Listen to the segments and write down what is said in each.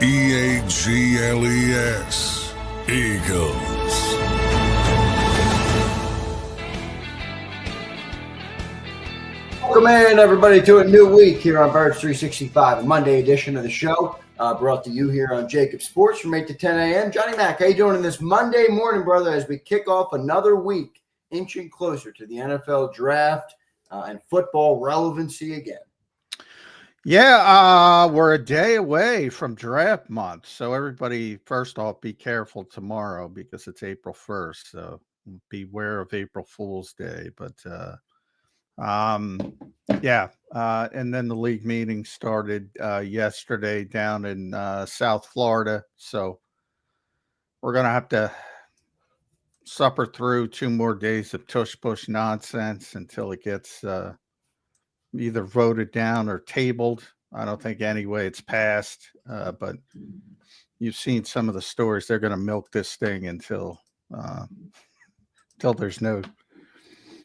Eagles. Eagles. Welcome in, everybody, to a new week here on Birds 365, a Monday edition of the show, brought to you here on JAKIB Sports from 8 to 10 a.m. Johnny Mac, how you doing in this Monday morning, brother, as we kick off another week, inching closer to the NFL draft and football relevancy again? Yeah, we're a day away from draft month. So everybody, first off, be careful tomorrow because it's April 1st. So beware of April Fool's Day. But and then the league meeting started yesterday down in South Florida. So we're going to have to suffer through 2 more days of tush push nonsense until it gets either voted down or tabled. I don't think anyway it's passed, but you've seen some of the stories. They're going to milk this thing until there's no,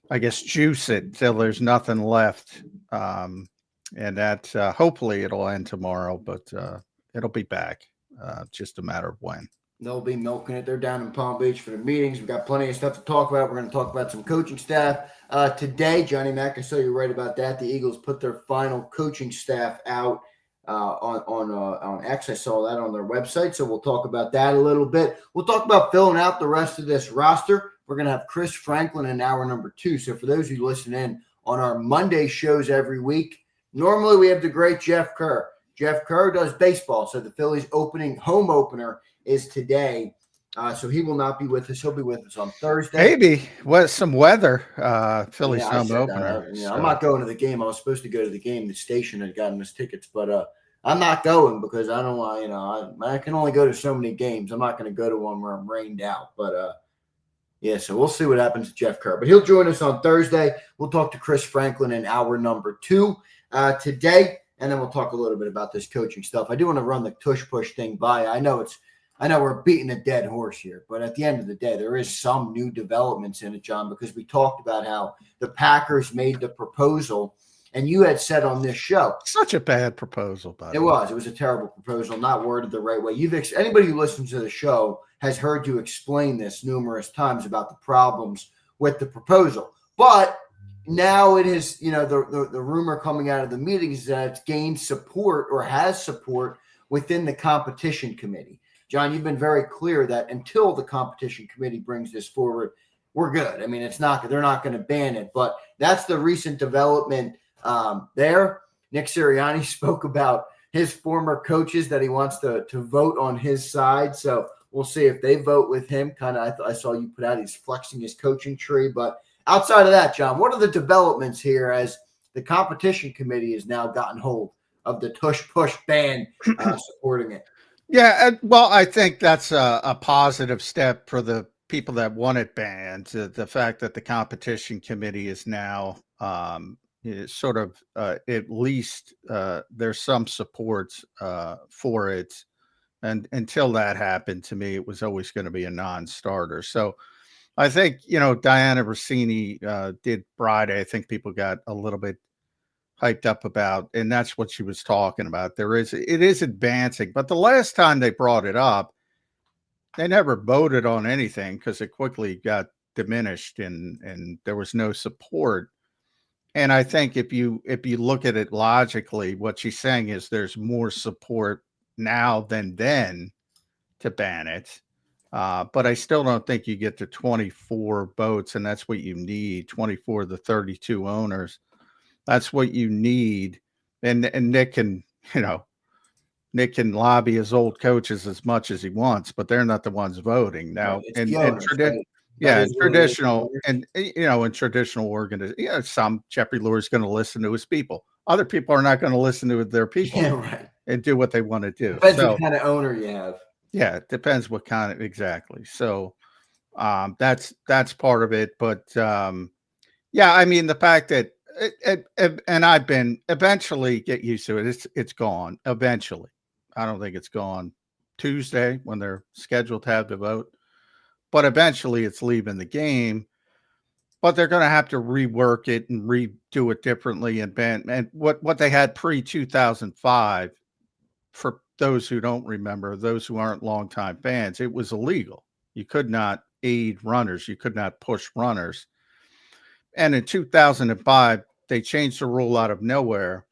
I guess, juice it till there's nothing left. And that hopefully it'll end tomorrow, but it'll be back. Just a matter of when. They'll be milking it. They're down in Palm Beach for the meetings. We've got plenty of stuff to talk about. We're going to talk about some coaching staff. Today, Johnny Mac, I saw you right about that. The Eagles put their final coaching staff out on X. I saw that on their website, so we'll talk about that a little bit. We'll talk about filling out the rest of this roster. We're going to have Chris Franklin in hour number 2. So for those who listen in on our Monday shows every week, normally we have the great Jeff Kerr. Jeff Kerr does baseball, so the Phillies home opener is today. So he will not be with us. He'll be with us on Thursday. Maybe some weather. Phillies home opener. So. I'm not going to the game. I was supposed to go to the game. The station had gotten us tickets, but I'm not going because I don't want. I can only go to so many games. I'm not going to go to one where I'm rained out. But so we'll see what happens to Jeff Kerr. But he'll join us on Thursday. We'll talk to Chris Franklin in hour number 2 today, and then we'll talk a little bit about this coaching stuff. I do want to run the tush push thing by. I know we're beating a dead horse here, but at the end of the day, there is some new developments in it, John, because we talked about how the Packers made the proposal, and you had said on this show. Such a bad proposal, by the way. It was a terrible proposal, not worded the right way. Anybody who listens to the show has heard you explain this numerous times about the problems with the proposal. But now it is, the rumor coming out of the meetings is that it's gained support or has support within the competition committee. John, you've been very clear that until the competition committee brings this forward, we're good. I mean, they're not going to ban it, but that's the recent development there. Nick Sirianni spoke about his former coaches that he wants to vote on his side. So we'll see if they vote with him. I saw you put out, he's flexing his coaching tree. But outside of that, John, what are the developments here as the competition committee has now gotten hold of the tush push ban supporting it? Yeah, well, I think that's a positive step for the people that want it banned. The fact that the competition committee is now sort of at least there's some support for it. And until that happened, to me, it was always going to be a non-starter. So I think, Diana Rossini did Friday. I think people got a little bit hyped up about, and that's what she was talking about. It is advancing, but the last time they brought it up, they never voted on anything because it quickly got diminished and there was no support. And I think if you look at it logically, what she's saying is there's more support now than then to ban it. But I still don't think you get to 24 votes, and that's what you need, 24 of the 32 owners. That's what you need. And Nick can lobby his old coaches as much as he wants, but they're not the ones voting now. In traditional organizations, some Jeffrey Lurie's going to listen to his people. Other people are not going to listen to their people and do what they want to do. Depends what kind of owner you have. Yeah, it depends what kind of exactly. So that's part of it. But I mean, the fact that and I've been eventually get used to it. It's gone eventually. I don't think it's gone Tuesday when they're scheduled to have the vote, but eventually it's leaving the game. But they're going to have to rework it and redo it differently. And what they had pre-2005 for those who don't remember, those who aren't longtime fans, it was illegal. You could not aid runners. You could not push runners. And in 2005, they changed the rule out of nowhere,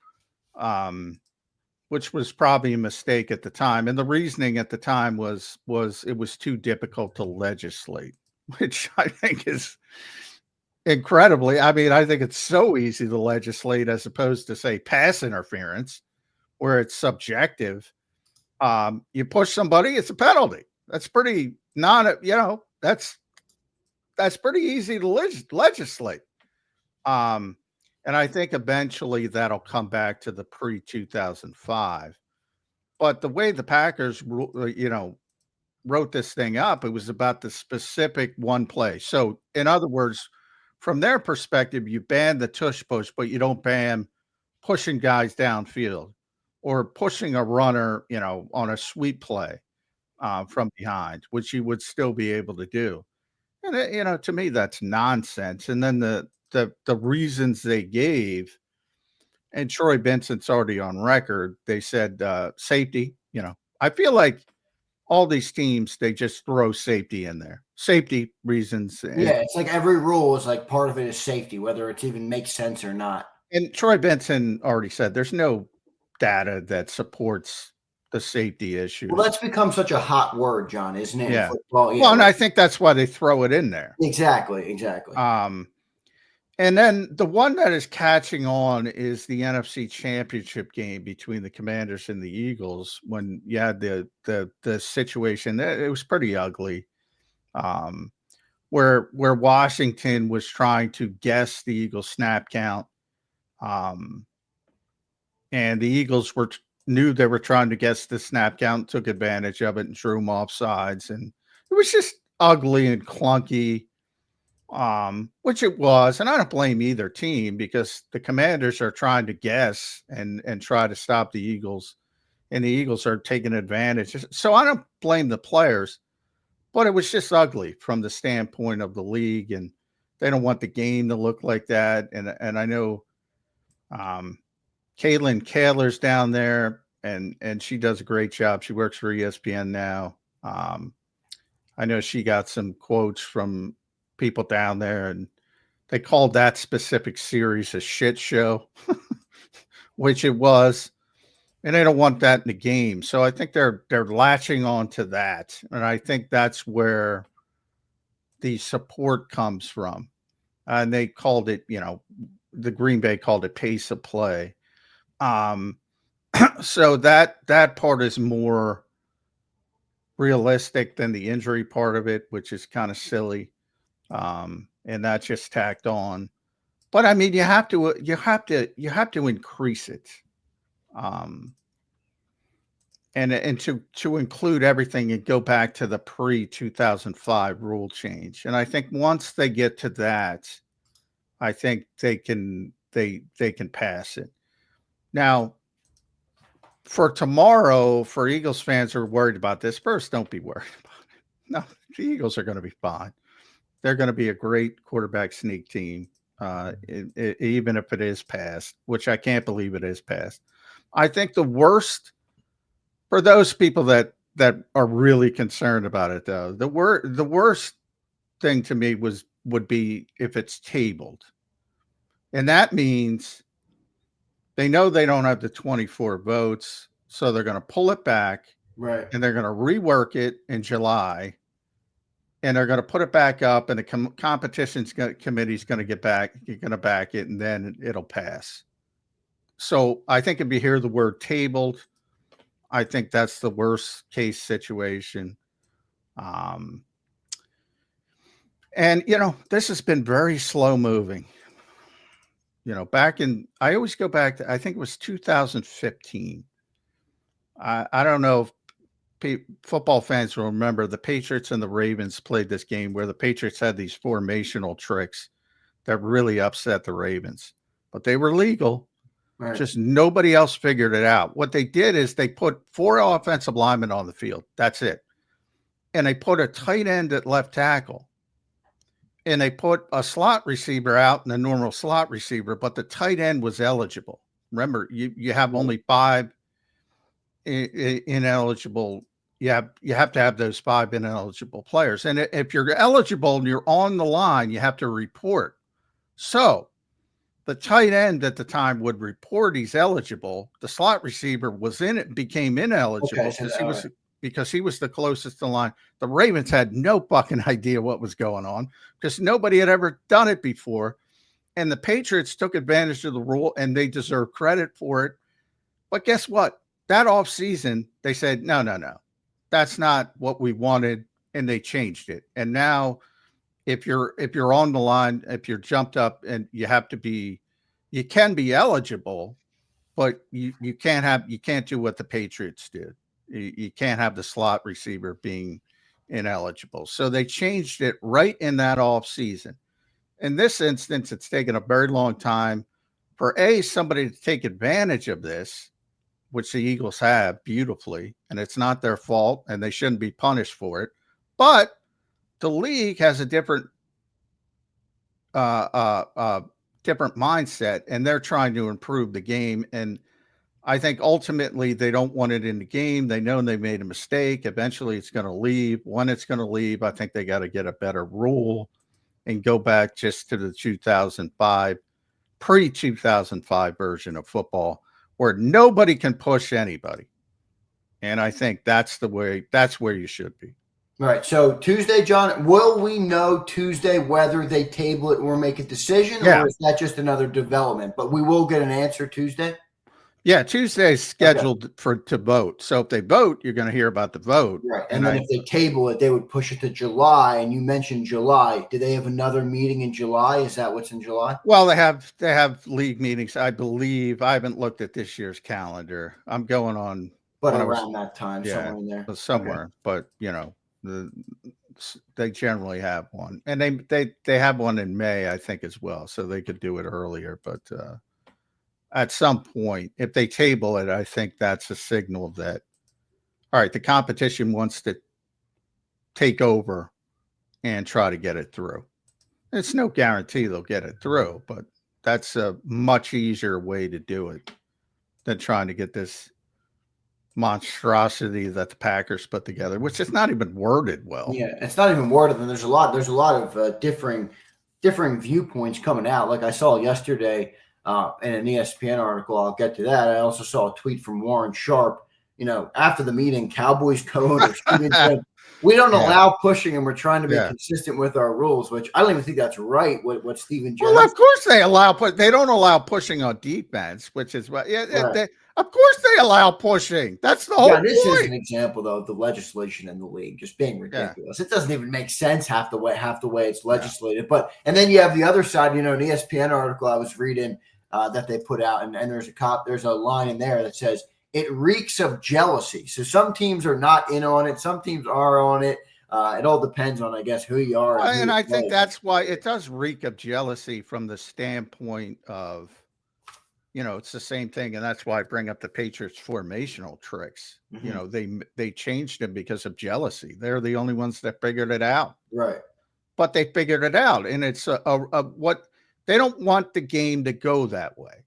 which was probably a mistake at the time. And the reasoning at the time was it was too difficult to legislate, which I think is incredibly. I mean, I think it's so easy to legislate as opposed to, say, pass interference, where it's subjective. You push somebody, it's a penalty. That's pretty that's pretty easy to legislate. And I think eventually that'll come back to the pre 2005. But the way the Packers, wrote this thing up, it was about the specific one play. So, in other words, from their perspective, you ban the tush push, but you don't ban pushing guys downfield or pushing a runner, on a sweep play from behind, which you would still be able to do. And to me, that's nonsense. And then the reasons they gave, and Troy Benson's already on record. They said safety. I feel like all these teams, they just throw safety in there, safety reasons. Yeah, it's like every rule is like part of it is safety, whether it even makes sense or not. And Troy Benson already said there's no data that supports the safety issue. Well, that's become such a hot word, John, isn't it? Yeah. In football? Yeah, well, and I think that's why they throw it in there. Exactly. And then the one that is catching on is the NFC Championship game between the Commanders and the Eagles, when you had the situation that it was pretty ugly, where Washington was trying to guess the Eagles snap count, and the Eagles knew they were trying to guess the snap count, took advantage of it, and drew them off sides, and it was just ugly and clunky. Which it was, and I don't blame either team, because the Commanders are trying to guess and try to stop the Eagles, and the Eagles are taking advantage. So I don't blame the players, but it was just ugly from the standpoint of the league, and they don't want the game to look like that. And I know Caitlin Kaler's down there, and she does a great job. She works for ESPN now. I know she got some quotes from people down there, and they called that specific series a shit show, which it was, and they don't want that in the game. So I think they're latching on to that, and I think that's where the support comes from. And they called it, the Green Bay called it pace of play. So that part is more realistic than the injury part of it, which is kind of silly. And that's just tacked on. But I mean, you have to increase it. And to include everything and go back to the pre-2005 rule change. And I think once they get to that, I think they can pass it. Now, for tomorrow, for Eagles fans who are worried about this, first, don't be worried about it. No, the Eagles are going to be fine. They're going to be a great quarterback sneak team, even if it is passed, which I can't believe it is passed. I think the worst, for those people that are really concerned about it, though, the worst thing to me would be if it's tabled. And that means they know they don't have the 24 votes, so they're going to pull it back, right? And they're going to rework it in July. And they're going to put it back up, and the competitions committee is going to back it, and then it'll pass. So I think if you hear the word tabled, I think that's the worst case situation. And this has been very slow moving. I always go back to, I think it was 2015. I don't know if football fans will remember, the Patriots and the Ravens played this game where the Patriots had these formational tricks that really upset the Ravens, but they were legal. Right. Just nobody else figured it out. What they did is they put 4 offensive linemen on the field. That's it. And they put a tight end at left tackle, and they put a slot receiver out and a normal slot receiver, but the tight end was eligible. Remember, you have only 5 ineligible. You have to have those 5 ineligible players. And if you're eligible and you're on the line, you have to report. So the tight end at the time would report he's eligible. The slot receiver was in it, became ineligible because he was the closest to the line. The Ravens had no fucking idea what was going on because nobody had ever done it before. And the Patriots took advantage of the rule, and they deserve credit for it. But guess what? That offseason, they said, no. That's not what we wanted, and they changed it. And now if you're on the line, if you're jumped up, and you can be eligible, but you can't do what the Patriots did. You can't have the slot receiver being ineligible. So they changed it right in that offseason. In this instance, it's taken a very long time for somebody to take advantage of this, which the Eagles have beautifully, and it's not their fault, and they shouldn't be punished for it. But the league has a different mindset, and they're trying to improve the game. And I think ultimately they don't want it in the game. They know they made a mistake. Eventually it's going to leave. When it's going to leave, I think they got to get a better rule and go back just to the 2005, pre-2005 version of football, where nobody can push anybody. And I think that's where you should be. All right. So Tuesday, John, will we know Tuesday whether they table it or make a decision, or is that just another development? But we will get an answer Tuesday? Yeah, Tuesday is scheduled to vote. So if they vote, you're going to hear about the vote. Right. And then if they table it, they would push it to July. And you mentioned July. Do they have another meeting in July? Is that what's in July? Well, they have league meetings, I believe. I haven't looked at this year's calendar. I'm going on. But around that time, somewhere in there. Somewhere. Okay. But, they generally have one. And they have one in May, I think, as well. So they could do it earlier. But at some point, if they table it, I think that's a signal that, all right, the competition wants to take over and try to get it through. It's no guarantee they'll get it through, but that's a much easier way to do it than trying to get this monstrosity that the Packers put together, which is not even worded well. Yeah, it's not even worded, and there's a lot of differing viewpoints coming out. Like I saw yesterday in an ESPN article, I'll get to that. I also saw a tweet from Warren Sharp. After the meeting, Cowboys co-owner Steven said, we don't allow pushing, and we're trying to be consistent with our rules, which I don't even think that's right. What Steven Jones. Well, of course they allow, but they don't allow pushing on defense, which is what. Of course they allow pushing. That's the whole point. This is an example, though, of the legislation in the league just being ridiculous. It doesn't even make sense half the way it's legislated. And then you have the other side. An ESPN article I was reading that they put out, and there's a line in there that says it reeks of jealousy. So some teams are not in on it, some teams are on it. It all depends on, I guess, who you are. And I think that's why it does reek of jealousy from the standpoint of, it's the same thing. And that's why I bring up the Patriots formational tricks. Mm-hmm. They changed them because of jealousy. They're the only ones that figured it out. Right. But they figured it out. And it's what they don't want the game to go that way.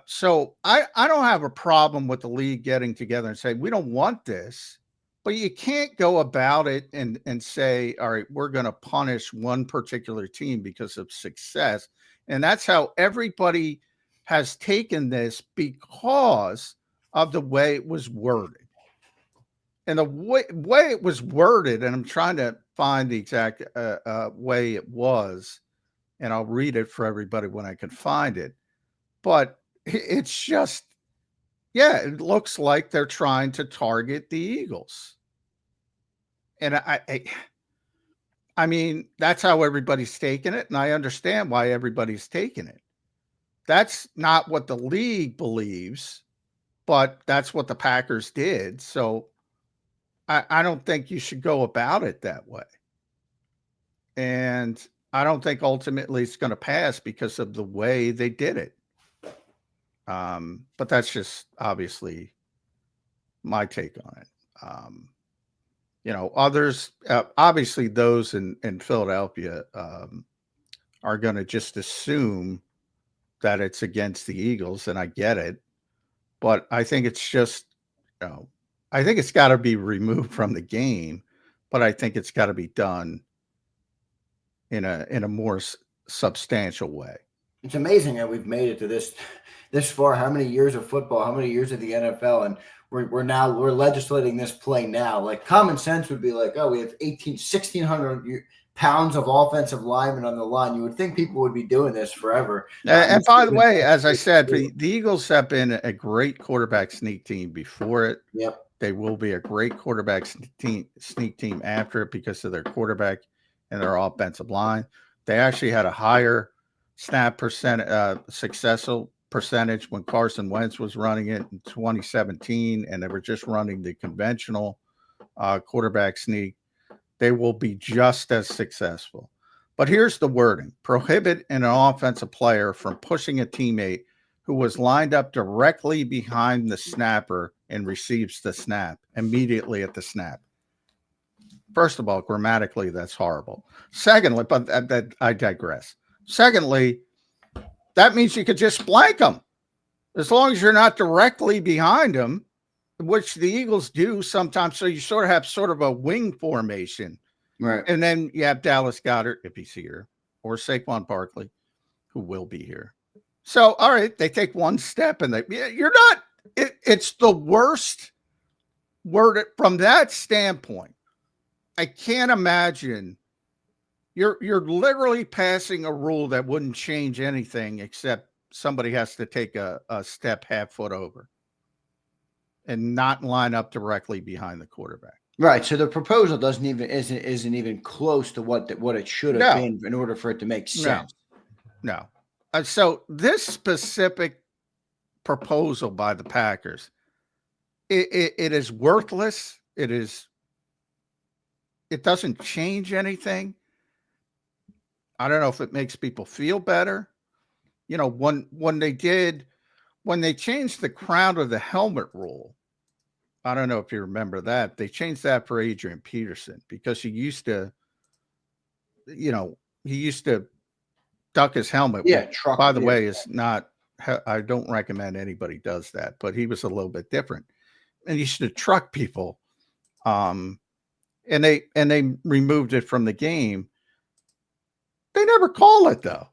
So I don't have a problem with the league getting together and say, we don't want this, but you can't go about it and say, all right, we're going to punish one particular team because of success. And that's how everybody has taken this, because of the way it was worded. And the way it was worded, and I'm trying to find the exact way it was, and I'll read it for everybody when I can find it. But it's just, it looks like they're trying to target the Eagles. And I mean, that's how everybody's taking it. And I understand why everybody's taking it. That's not what the league believes, but that's what the Packers did. So I don't think you should go about it that way. And I don't think ultimately it's going to pass because of the way they did it. But that's just obviously my take on it. Others, obviously those in Philadelphia are going to just assume that it's against the Eagles, and I get it. But I think it's just I think it's got to be removed from the game, but I think it's got to be done in a more substantial way. It's amazing that we've made it to this far. How many years of football? How many years of the NFL? And we're legislating this play now. Like common sense would be like, oh, we have 1,600 pounds of offensive linemen on the line. You would think people would be doing this forever. And by the way, as I said, the Eagles have been a great quarterback sneak team before it. Yep. They will be a great quarterback sneak team after it because of their quarterback and their offensive line. They actually had a higher snap successful percentage when Carson Wentz was running it in 2017, and they were just running the conventional quarterback sneak. They will be just as successful. But here's the wording: prohibit an offensive player from pushing a teammate who was lined up directly behind the snapper and receives the snap immediately at the snap. First of all, grammatically, that's horrible. Secondly, but I digress. Secondly, that means you could just blank them as long as you're not directly behind them, which the Eagles do sometimes. So you sort of a wing formation. Right. And then you have Dallas Goedert, if he's here, or Saquon Barkley, who will be here. So, all right, they take one step and you're not, it's the worst word from that standpoint. I can't imagine you're literally passing a rule that wouldn't change anything except somebody has to take a step half foot over and not line up directly behind the quarterback. Right. So the proposal isn't even close to what it should have been in order for it to make sense. No. So this specific proposal by the Packers, it is worthless. It doesn't change anything. I don't know if it makes people feel better. You know, when they changed the crown of the helmet rule, I don't know if you remember that. They changed that for Adrian Peterson because he used to duck his helmet. Yeah. Which, by the way, is not, I don't recommend anybody does that, but he was a little bit different. And he used to truck people. And they removed it from the game. They never call it though.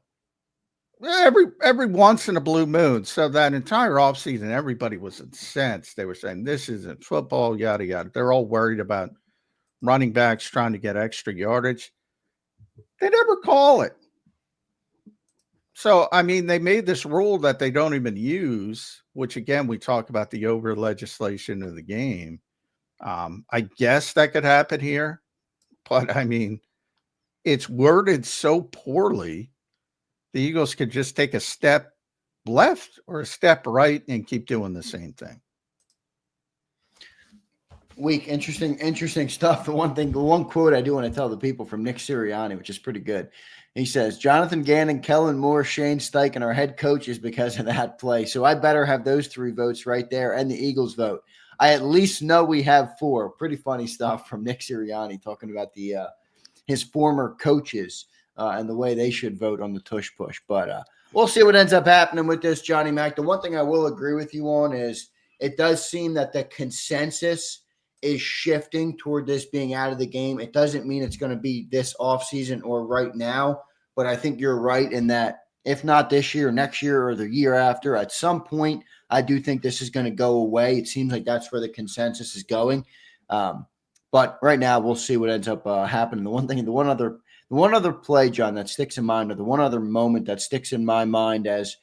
Every once in a blue moon. So that entire offseason, everybody was incensed. They were saying this isn't football, yada yada. They're all worried about running backs trying to get extra yardage. They never call it. So I mean, they made this rule that they don't even use, which again we talk about the over legislation of the game. I guess that could happen here, but I mean, it's worded so poorly. The Eagles could just take a step left or a step right and keep doing the same thing. Interesting stuff. The one quote I do want to tell the people from Nick Sirianni, which is pretty good. He says, Jonathan Gannon, Kellen Moore, Shane Steichen are head coaches because of that play. So I better have those 3 votes right there and the Eagles vote. I at least know we have 4. Pretty funny stuff from Nick Sirianni talking about his former coaches and the way they should vote on the Tush Push. But we'll see what ends up happening with this, Johnny Mac. The one thing I will agree with you on is it does seem that the consensus is shifting toward this being out of the game. It doesn't mean it's going to be this offseason or right now, but I think you're right in that if not this year, next year, or the year after, at some point, I do think this is going to go away. It seems like that's where the consensus is going. But right now, we'll see what ends up happening. The one other play, John, that sticks in mind, or the one other moment that sticks in my mind as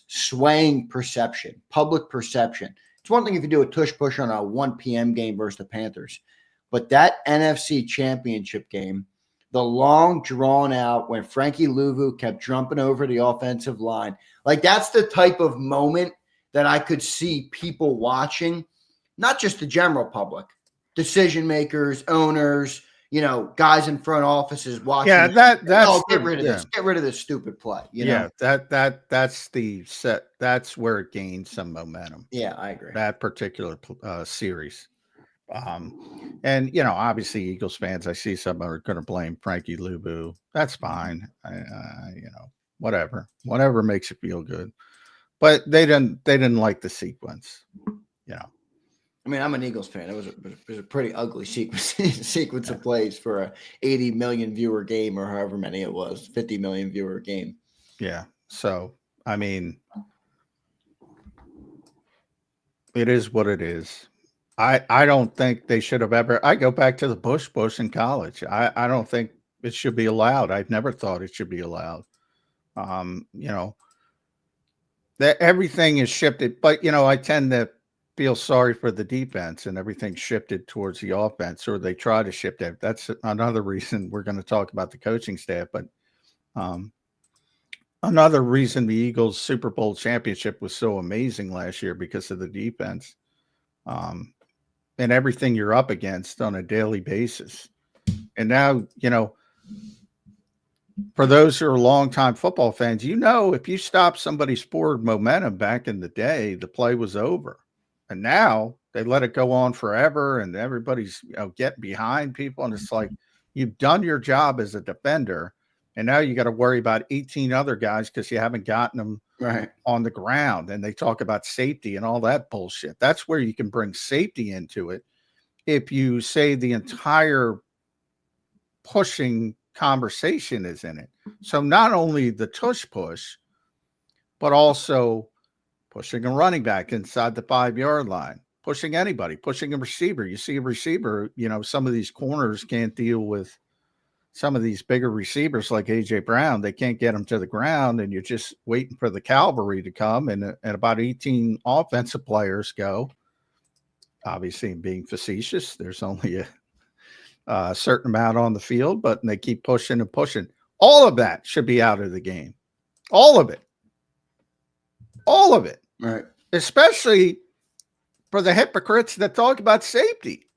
swaying perception, public perception. It's one thing if you do a tush push on a 1 p.m. game versus the Panthers, but that NFC Championship game, the long drawn out when Frankie Louvu kept jumping over the offensive line, like that's the type of moment that I could see people watching, not just the general public, decision makers, owners, guys in front offices watching. Yeah, that's get rid of this. Get rid of this stupid play. That's the set. That's where it gained some momentum. Yeah, I agree. That particular series. And obviously Eagles fans, I see some are going to blame Frankie Louvu. That's fine. Whatever makes you feel good. But they didn't like the sequence. I mean, I'm an Eagles fan. It was a pretty ugly sequence of plays for a 80 million viewer game, or however many it was, 50 million viewer game. Yeah. So, I mean, it is what it is. I don't think they should have ever. I go back to the Tush Push in college. I don't think it should be allowed. I've never thought it should be allowed. You know, that everything is shifted, but you know, I tend to feel sorry for the defense, and everything shifted towards the offense, or they try to shift it. That's another reason we're going to talk about the coaching staff, but um, another reason the Eagles Super Bowl championship was so amazing last year because of the defense. And everything you're up against on a daily basis. And now, you know, for those who are longtime football fans, you know, if you stop somebody's forward momentum back in the day, the play was over. And now they let it go on forever, and everybody's, you know, getting behind people. And it's like, you've done your job as a defender, and now you got to worry about 18 other guys because you haven't gotten them Right on the ground. And they talk about safety and all that bullshit. That's where you can bring safety into it. If you say the entire pushing conversation is in it. So not only the tush push, but also pushing a running back inside the 5-yard line, pushing anybody, pushing a receiver. You see a receiver, you know, some of these corners can't deal with some of these bigger receivers like AJ Brown. They can't get them to the ground, and you're just waiting for the cavalry to come, and about 18 offensive players go. Obviously, being facetious, there's only a certain amount on the field, but they keep pushing and pushing. All of that should be out of the game. All of it. All of it. right Especially for the hypocrites that talk about safety.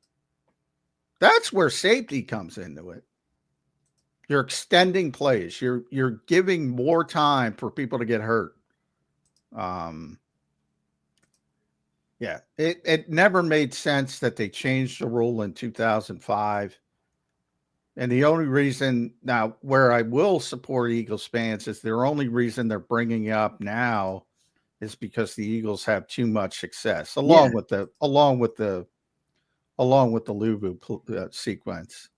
That's where safety comes into it. You're extending plays. You're giving more time for people to get hurt. Yeah, it never made sense that they changed the rule in 2005. And the only reason now where I will support Eagles fans is their only reason they're bringing up now is because the Eagles have too much success along with the Luvu sequence.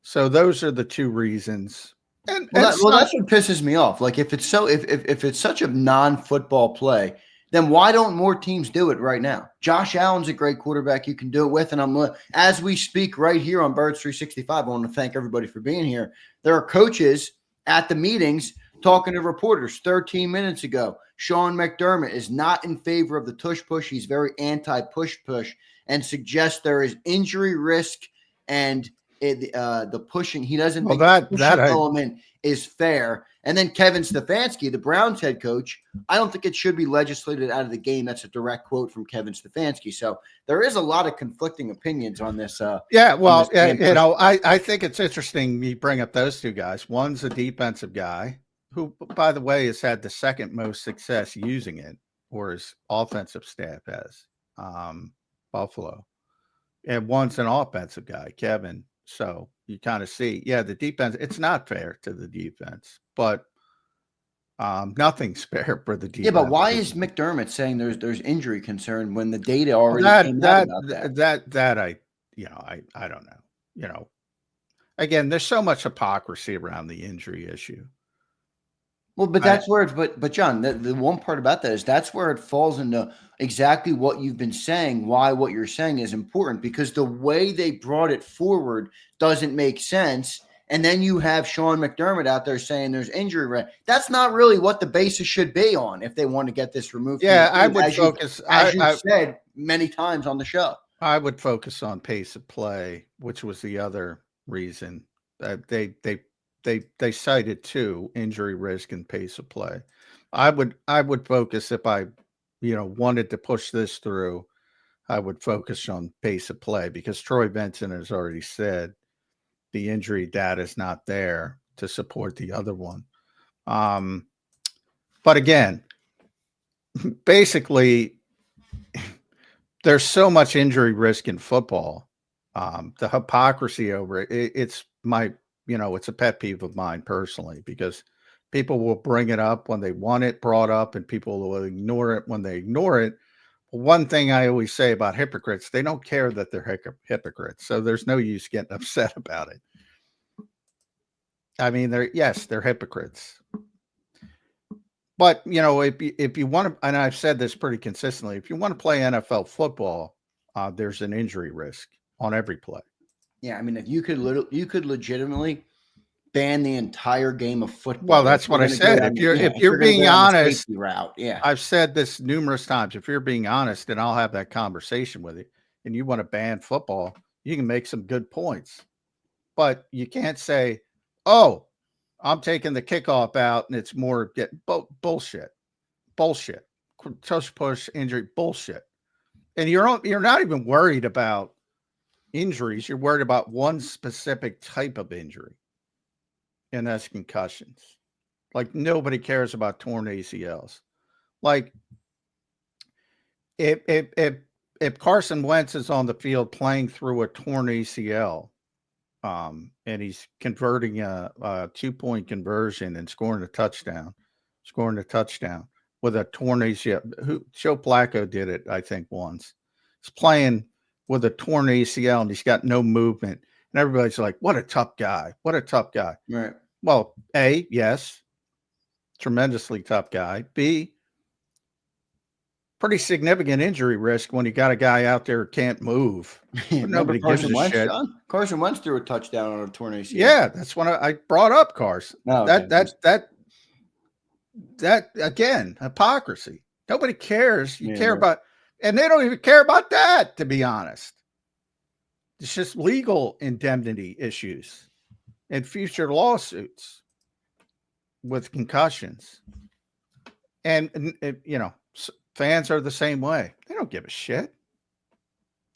So those are the two reasons. And that's what pisses me off. Like if it's such a non-football play, then why don't more teams do it right now? Josh Allen's a great quarterback you can do it with. And as we speak right here on Birds 365, I want to thank everybody for being here. There are coaches at the meetings talking to reporters 13 minutes ago. Sean McDermott is not in favor of the tush push. He's very anti-push and suggests there is injury risk and the pushing. He doesn't think that element is fair. And then Kevin Stefanski, the Browns head coach, I don't think it should be legislated out of the game. That's a direct quote from Kevin Stefanski. So there is a lot of conflicting opinions on this. You know, I think it's interesting you bring up those two guys. One's a defensive guy who, by the way, has had the second most success using it, or his offensive staff has, Buffalo. And one's an offensive guy, Kevin. So you kind of see, the defense, it's not fair to the defense, but nothing's fair for the defense. Yeah, but why is McDermott saying there's injury concern when the data already came out about that? I don't know. You know, again, there's so much hypocrisy around the injury issue. Well, but that's where it's, but John, the one part about that is that's where it falls into exactly what you've been saying, why what you're saying is important, because the way they brought it forward doesn't make sense. And then you have Sean McDermott out there saying there's injury risk. That's not really what the basis should be on if they want to get this removed. Yeah, I would focus, as you said many times on the show. I would focus on pace of play, which was the other reason that they cited too, injury risk and pace of play. I would focus if I, wanted to push this through, I would focus on pace of play because Troy Vincent has already said the injury data is not there to support the other one. But again, basically, there's so much injury risk in football. The hypocrisy over it, it's a pet peeve of mine personally, because people will bring it up when they want it brought up and people will ignore it when they ignore it. one thing I always say about hypocrites, they don't care that they're hypocrites. So there's no use getting upset about it. I mean, they're hypocrites. But, if you want to, and I've said this pretty consistently, if you want to play NFL football, there's an injury risk on every play. Yeah, I mean, if you could legitimately ban the entire game of football. Well, that's what I said. If you're being honest, route, yeah, I've said this numerous times. If you're being honest, and I'll have that conversation with you, and you want to ban football, you can make some good points, but you can't say, "Oh, I'm taking the kickoff out, and it's more bullshit. Tush push injury bullshit." And you're not even worried about injuries. You're worried about one specific type of injury, and that's concussions. Like, nobody cares about torn ACLs. Like, if Carson Wentz is on the field playing through a torn ACL, and he's converting a 2-point conversion and scoring a touchdown with a torn ACL. Joe Flacco did it, I think, once. He's playing with a torn ACL and he's got no movement. And everybody's like, what a tough guy. What a tough guy. Right. Well, A, yes, tremendously tough guy. B, pretty significant injury risk when you got a guy out there who can't move. But nobody gives a shit. John? Carson Wentz threw a touchdown on a torn ACL. Yeah, that's when I brought up Carson. Oh, okay. That again, hypocrisy. Nobody cares. You care about, and they don't even care about that, to be honest. It's just legal indemnity issues and future lawsuits with concussions. And fans are the same way. They don't give a shit.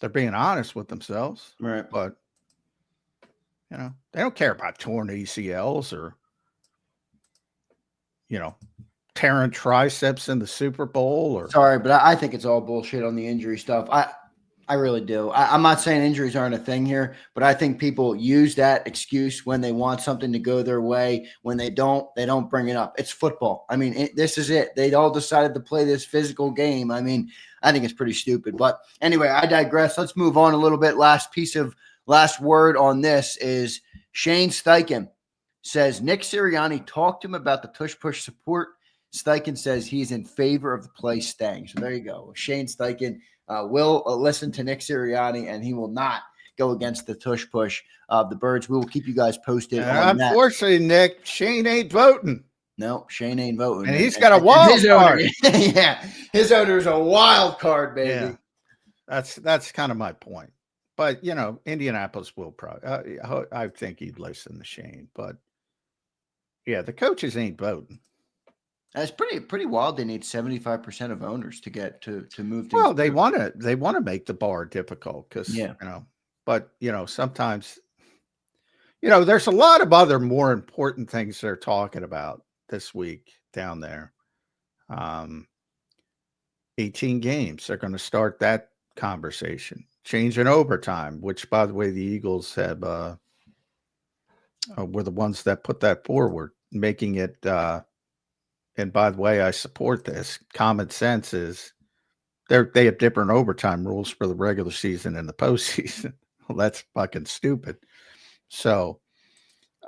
They're being honest with themselves. Right. But, they don't care about torn ACLs or, tearing triceps in the Super Bowl. Or sorry, but I think it's all bullshit on the injury stuff. I really do. I'm not saying injuries aren't a thing here, but I think people use that excuse when they want something to go their way. When they don't bring it up. It's football. I mean, this is it. They all decided to play this physical game. I mean, I think it's pretty stupid. But anyway, I digress. Let's move on a little bit. Last word on this is Shane Steichen says Nick Sirianni talked to him about the Tush Push support. Steichen says he's in favor of the play staying. So there you go. Shane Steichen will listen to Nick Sirianni, and he will not go against the Tush Push of the Birds. We will keep you guys posted on that. Unfortunately, Nick, Shane ain't voting. No, Shane ain't voting. And he's got a wild card. Yeah, his owner's a wild card, baby. Yeah. That's kind of my point. But, Indianapolis will probably I think he'd listen to Shane. But, yeah, the coaches ain't voting. That's pretty wild. They need 75% of owners to get to move. Well, they want to make the bar difficult because but sometimes there's a lot of other more important things they're talking about this week down there. 18 games. They're going to start that conversation. Change in overtime, which, by the way, the Eagles have were the ones that put that forward, making it. And by the way, I support this. Common sense is they have different overtime rules for the regular season and the postseason. Well, that's fucking stupid. So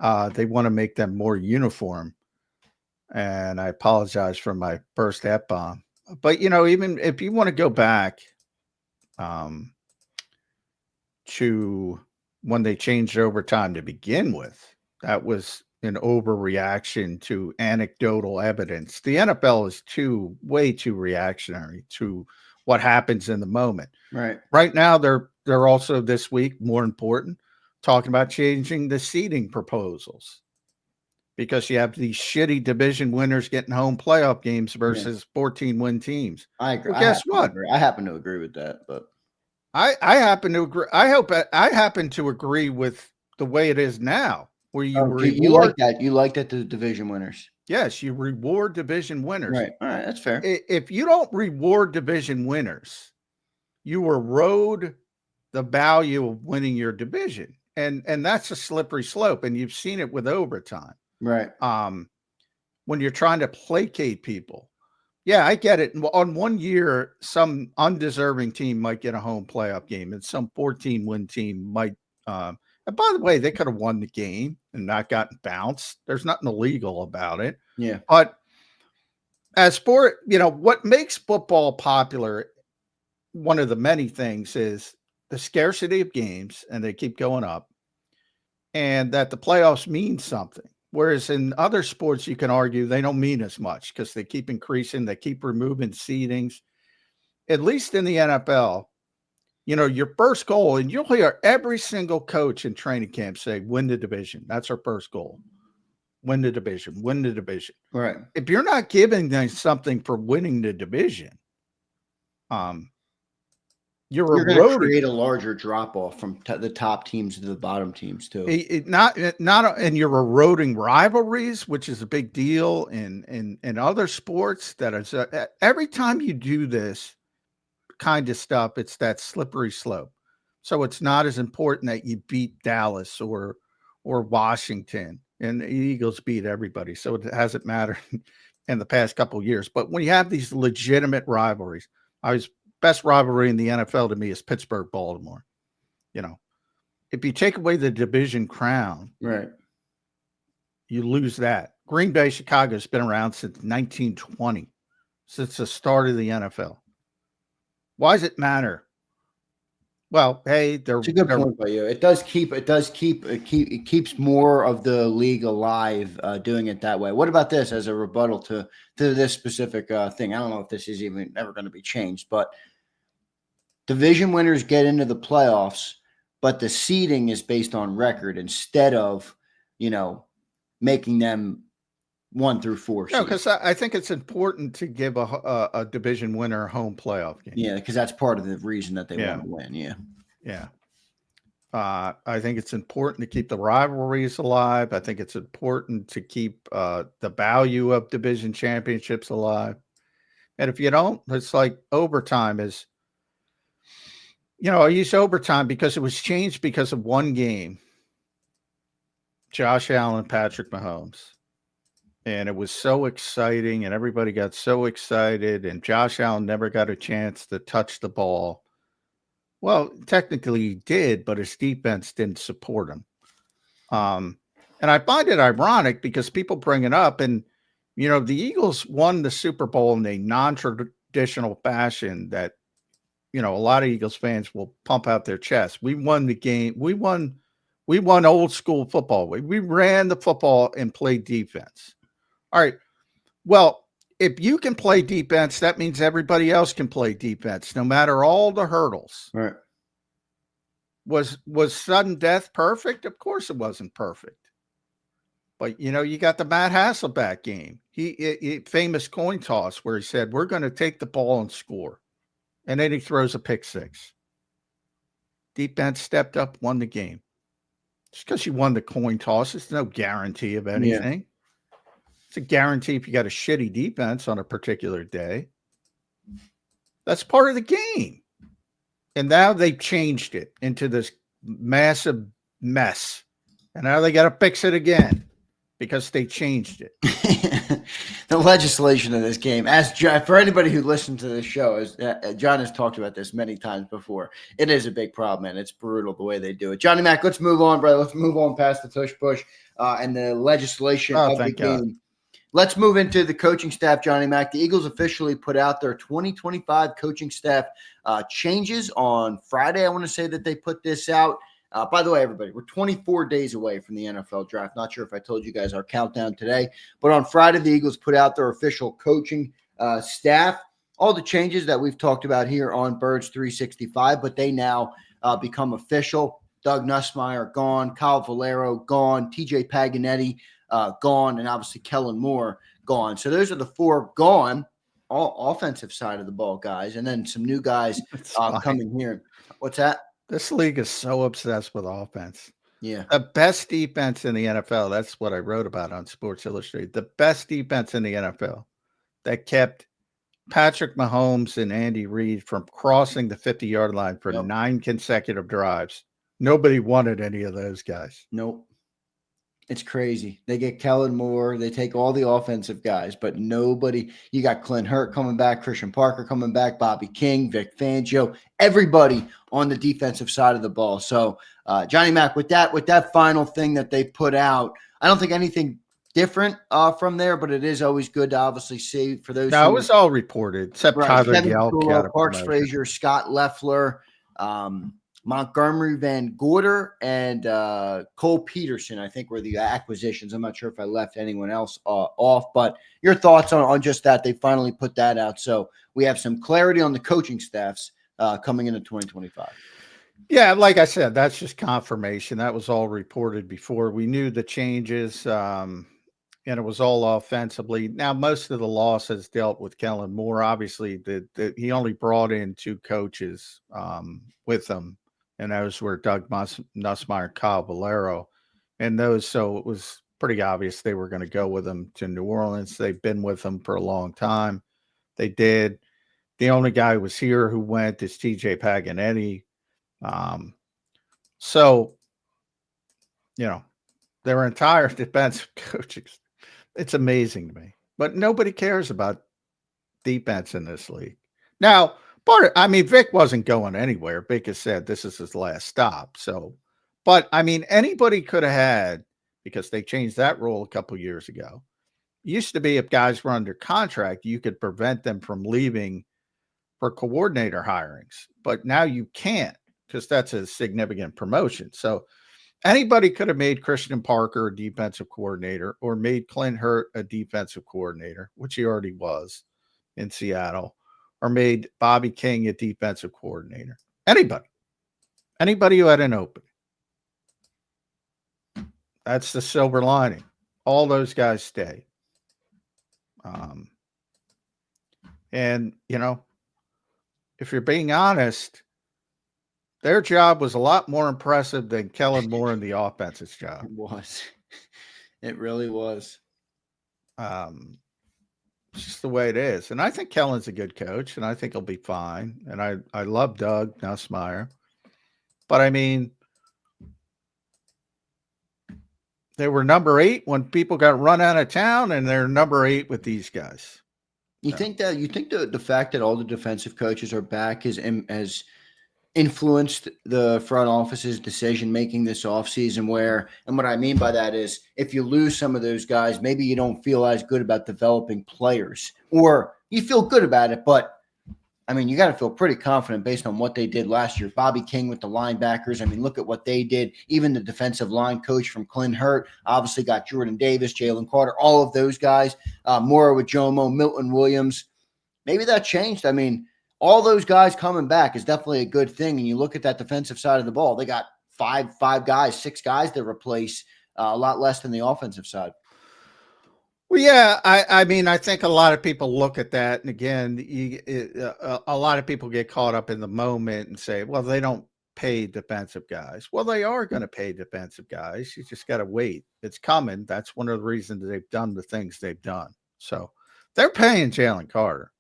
they want to make them more uniform. And I apologize for my first F-bomb. But, even if you want to go back to when they changed overtime to begin with, that was an overreaction to anecdotal evidence. The NFL is way too reactionary to what happens in the moment. Right now, they're also this week, more important, talking about changing the seeding proposals because you have these shitty division winners getting home playoff games versus 14-win teams. I agree. Well, guess what? I happen to agree with that, but I happen to agree. I happen to agree with the way it is now. Where you like that? You like that the division winners? Yes, you reward division winners. Right. All right, that's fair. If you don't reward division winners, you erode the value of winning your division, and that's a slippery slope. And you've seen it with overtime. Right. When you're trying to placate people, Yeah, I get it. On one year, some undeserving team might get a home playoff game, and some 14-win team might. And by the way, they could have won the game and not gotten bounced. There's nothing illegal about it. Yeah. But as sport, what makes football popular, one of the many things is the scarcity of games, and they keep going up, and that the playoffs mean something. Whereas in other sports, you can argue they don't mean as much because they keep increasing, they keep removing seedings. At least in the NFL, your first goal, and you'll hear every single coach in training camp say, win the division. That's our first goal. Win the division, win the division. Right. If you're not giving them something for winning the division, you're going to eroding. create a larger drop off from the top teams to the bottom teams too. And you're eroding rivalries, which is a big deal in other sports. That is every time you do this kind of stuff, it's that slippery slope. So it's not as important that you beat Dallas or Washington, and the Eagles beat everybody. So it hasn't mattered in the past couple of years. But when you have these legitimate rivalries, best rivalry in the NFL to me is Pittsburgh-Baltimore. If you take away the division crown, right, you lose that. Green Bay, Chicago has been around since 1920, since the start of the NFL. Why does it matter? Well, hey, it's a good point by you. It keeps more of the league alive doing it that way. What about this as a rebuttal to this specific thing? I don't know if this is even ever going to be changed, but division winners get into the playoffs, but the seeding is based on record instead of, making them 1 through 4. No, because I think it's important to give a division winner a home playoff game. Yeah, because that's part of the reason that they want to win. Yeah. Yeah. I think it's important to keep the rivalries alive. I think it's important to keep the value of division championships alive. And if you don't, it's like overtime is, I use overtime because it was changed because of one game. Josh Allen, Patrick Mahomes. And it was so exciting, and everybody got so excited, and Josh Allen never got a chance to touch the ball. Well, technically he did, but his defense didn't support him. And I find it ironic because people bring it up, and, the Eagles won the Super Bowl in a non-traditional fashion that, a lot of Eagles fans will pump out their chest. We won the game. We won old school football. We ran the football and played defense. All right. Well, if you can play defense, that means everybody else can play defense, no matter all the hurdles. Right. Was sudden death perfect? Of course it wasn't perfect. But, you got the Matt Hasselbeck game. He famous coin toss where he said, we're going to take the ball and score. And then he throws a pick six. Defense stepped up, won the game. Just because you won the coin toss, it's no guarantee of anything. Yeah. It's a guarantee if you got a shitty defense on a particular day. That's part of the game. And now they've changed it into this massive mess. And now they got to fix it again because they changed it. The legislation of this game, for anybody who listens to this show, John has talked about this many times before. It is a big problem, and it's brutal the way they do it. Johnny Mac, let's move on, brother. Let's move on past the tush push and the legislation of the game. God. Let's move into the coaching staff, Johnny Mac. The Eagles officially put out their 2025 coaching staff changes on Friday. I want to say that they put this out. By the way, everybody, we're 24 days away from the NFL draft. Not sure if I told you guys our countdown today, but on Friday, the Eagles put out their official coaching staff. All the changes that we've talked about here on Birds 365, but they now become official. Doug Nussmeier gone, Kyle Valero gone, TJ Paganetti gone, and obviously Kellen Moore gone. So those are the 4 gone, all offensive side of the ball guys, and then some new guys coming here. What's that? This league is so obsessed with offense. Yeah. The best defense in the NFL, that's what I wrote about on Sports Illustrated. The best defense in the NFL that kept Patrick Mahomes and Andy Reid from crossing the 50-yard line for 9 consecutive drives. Nobody wanted any of those guys. Nope. It's crazy. They get Kellen Moore. They take all the offensive guys, but nobody. You got Clint Hurt coming back, Christian Parker coming back, Bobby King, Vic Fangio, everybody on the defensive side of the ball. So, Johnny Mac, with that final thing that they put out, I don't think anything different from there, but it is always good to obviously see for those No, it who was all reported except right. Tyler Kevin Yelp got Patullo, a Parks promotion. Frazier, Scott Leffler, Montgomery Van Gorder, and Cole Peterson, I think, were the acquisitions. I'm not sure if I left anyone else off, but your thoughts on just that. They finally put that out. So we have some clarity on the coaching staffs coming into 2025. Yeah, like I said, that's just confirmation. That was all reported before. We knew the changes, and it was all offensively. Now, most of the losses dealt with Kellen Moore. Obviously, he only brought in 2 coaches with him, and those were Doug Nussmeier and Kyle Valero. And so it was pretty obvious they were going to go with him to New Orleans. They've been with him for a long time. They did. The only guy who was here who went is TJ Paganetti. So, their entire defensive coaching, it's amazing to me. But nobody cares about defense in this league. Now, Vic wasn't going anywhere. Vic has said this is his last stop. So, but anybody could have had, because they changed that rule a couple years ago. It used to be if guys were under contract, you could prevent them from leaving for coordinator hirings. But now you can't, because that's a significant promotion. So anybody could have made Christian Parker a defensive coordinator or made Clint Hurt a defensive coordinator, which he already was in Seattle, or made Bobby King a defensive coordinator. Anybody who had an opening. That's the silver lining. All those guys stay. And, if you're being honest, their job was a lot more impressive than Kellen Moore and the offense's job. It was. It really was. It's just the way it is. And I think Kellen's a good coach, and I think he'll be fine. And I love Doug Nussmeier. But, they were number 8 when people got run out of town, and they're number 8 with these guys. You think the fact that all the defensive coaches are back has influenced the front office's decision making this offseason, and what I mean by that is if you lose some of those guys, maybe you don't feel as good about developing players, or you feel good about it, but you got to feel pretty confident based on what they did last year. Bobby King with the linebackers. Look at what they did. Even the defensive line coach from Clint Hurt obviously got Jordan Davis, Jalen Carter, all of those guys. Mora with Jomo, Milton Williams. Maybe that changed. All those guys coming back is definitely a good thing. And you look at that defensive side of the ball, they got five guys, 6 guys to replace, a lot less than the offensive side. Well, yeah, I think a lot of people look at that, and again, a lot of people get caught up in the moment and say, well, they don't pay defensive guys. Well, they are going to pay defensive guys. You just got to wait. It's coming. That's one of the reasons they've done the things they've done. So they're paying Jalen Carter.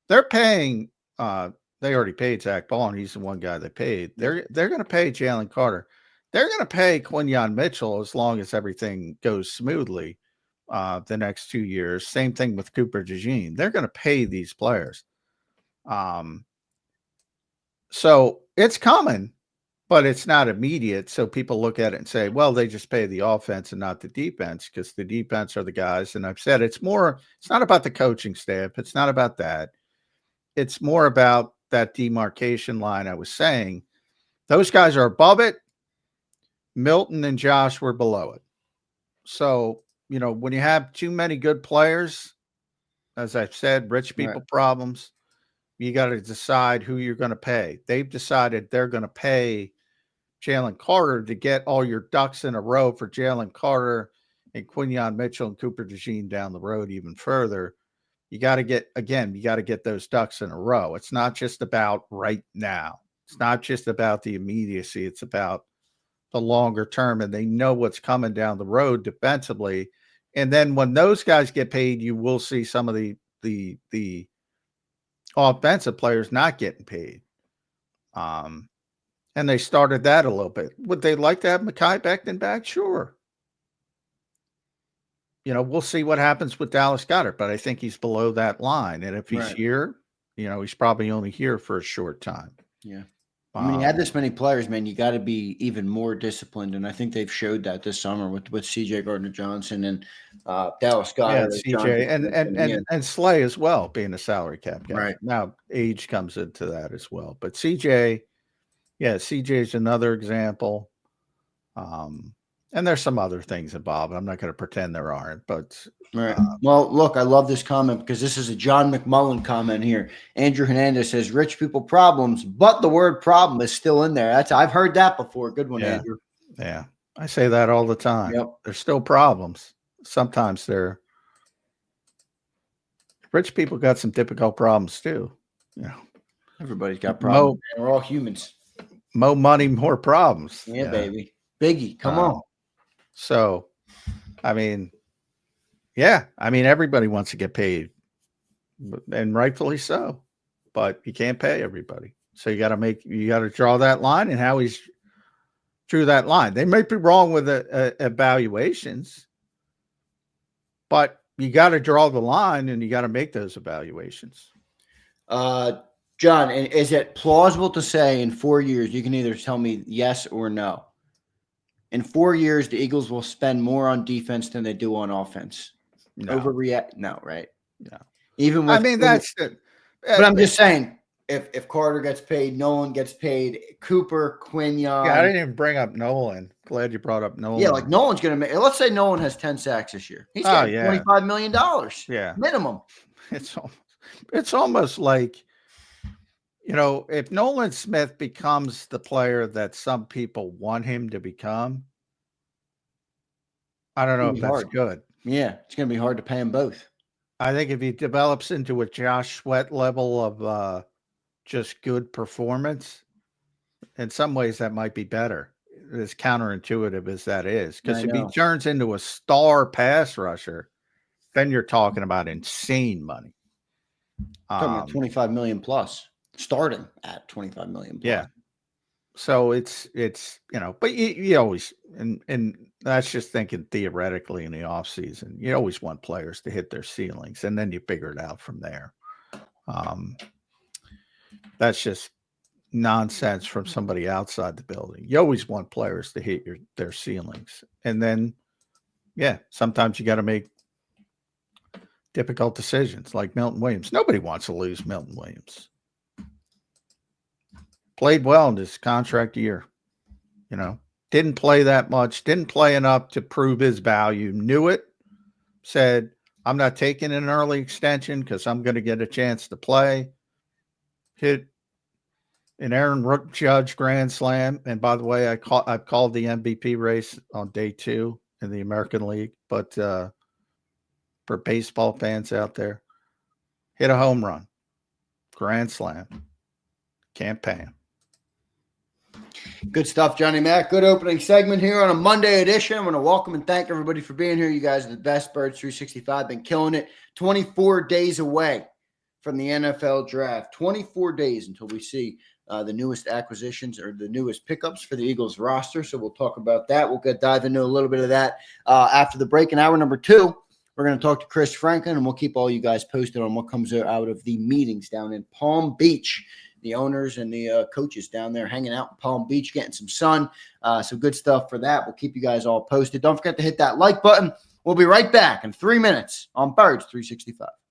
They're paying, they already paid Zach Ball, and he's the one guy they paid. They're going to pay Jalen Carter. They're going to pay Quinyon Mitchell as long as everything goes smoothly. The next 2 years. Same thing with Cooper DeJean. They're going to pay these players. So it's coming, but it's not immediate. So people look at it and say, well, they just pay the offense and not the defense, because the defense are the guys. And I've said it's not about the coaching staff. It's not about that. It's more about that demarcation line I was saying. Those guys are above it. Milton and Josh were below it. So, when you have too many good players, as I've said, rich people problems, you got to decide who you're going to pay. They've decided they're going to pay Jalen Carter to get all your ducks in a row for Jalen Carter and Quinyon Mitchell and Cooper DeJean down the road even further. You got to get those ducks in a row. It's not just about right now. It's not just about the immediacy. It's about the longer term, and they know what's coming down the road defensively. And then when those guys get paid, you will see some of the offensive players not getting paid. And they started that a little bit. Would they like to have Mekhi Becton back? Sure. we'll see what happens with Dallas Goedert, but I think he's below that line. And if he's Right. here, he's probably only here for a short time. Yeah. I mean, you had this many players, man. You got to be even more disciplined, and I think they've showed that this summer with CJ Gardner-Johnson and Dallas Goedert, CJ and Slay as well, being a salary cap guy. Right now, age comes into that as well. But CJ is another example. And there's some other things involved. I'm not going to pretend there aren't, but right. Well, look, I love this comment because this is a John McMullen comment here. Andrew Hernandez says, "Rich people problems, but the word problem is still in there." I've heard that before. Good one, Andrew. Yeah, I say that all the time. Yep. There's still problems. Sometimes rich people got some difficult problems too. Everybody's got problems. We're all humans. More money, more problems. Yeah, baby. Biggie, come on. So, I mean, everybody wants to get paid, and rightfully so, but you can't pay everybody. So you got to draw that line, and Howie's drew that line. They might be wrong with evaluations, but you got to draw the line, and you got to make those evaluations. John, is it plausible to say in 4 years, you can either tell me yes or no? In 4 years, the Eagles will spend more on defense than they do on offense. No. Overreact? No, right? No. Even with, that's the. But I'm just saying, if Carter gets paid, Nolan gets paid, Cooper, Quignon. Yeah, I didn't even bring up Nolan. Glad you brought up Nolan. Yeah, like Nolan's going to make. Let's say Nolan has 10 sacks this year. He's getting $25 million. Yeah, minimum. It's almost like, if Nolan Smith becomes the player that some people want him to become, I don't know if that's good. Yeah, it's going to be hard to pay him both. I think if he develops into a Josh Sweat level of just good performance, in some ways that might be better, as counterintuitive as that is. Because if he turns into a star pass rusher, then you're talking about insane money. Talking about $25 million plus. Starting at $25 million. Yeah. So it's but you always, and that's just thinking theoretically in the off season, you always want players to hit their ceilings, and then you figure it out from there. That's just nonsense from somebody outside the building. You always want players to hit their ceilings. And then, sometimes you got to make difficult decisions like Milton Williams. Nobody wants to lose Milton Williams. Played well in this contract year, didn't play that much, didn't play enough to prove his value, knew it, said, I'm not taking an early extension because I'm going to get a chance to play. Hit an Aaron Judge grand slam. And by the way, I've called the MVP race on day 2 in the American League, but for baseball fans out there, hit a home run, grand slam, can't pay him. Good stuff, Johnny Mac. Good opening segment here on a Monday edition. I want to welcome and thank everybody for being here. You guys are the best. Birds 365 been killing it. 24 days away from the NFL draft. 24 days until we see the newest acquisitions or the newest pickups for the Eagles roster. So we'll talk about that. We'll dive into a little bit of that after the break. In hour number 2, we're going to talk to Chris Franklin, and we'll keep all you guys posted on what comes out of the meetings down in Palm Beach. The owners and the coaches down there hanging out in Palm Beach, getting some sun. Some good stuff for that. We'll keep you guys all posted. Don't forget to hit that like button. We'll be right back in 3 minutes on Birds 365.